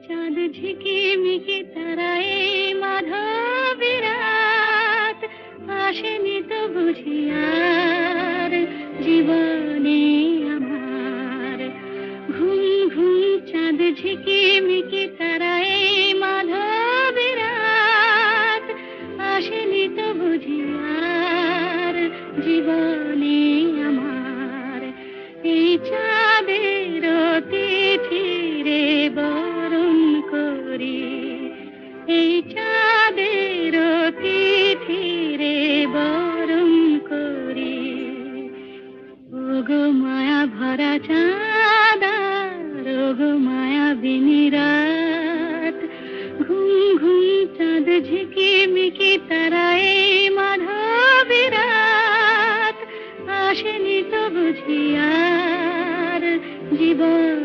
চাঁদ ঝিকিমিকি তারায় মাধবী রাত, আসেনি তো বুঝি আর জীবনে আমার। ঘুম ঘুম চাঁদ ঝিকিমিকি তারায় মাধবী রাত, আসেনি তো বুঝি আর জীবনে আমার। এই চাঁদের তিথিরে বরণ করি, এই চাঁদের তিথিরে বরণ করি। ওগো মায়া ভরা চাঁদ, ওগো মায়াবিনী রাত, ঘুম ঘুম চাঁদ ঝিকিমিকি তারায় মাধবী রাত, আসেনি তো বুঝি আর জীবন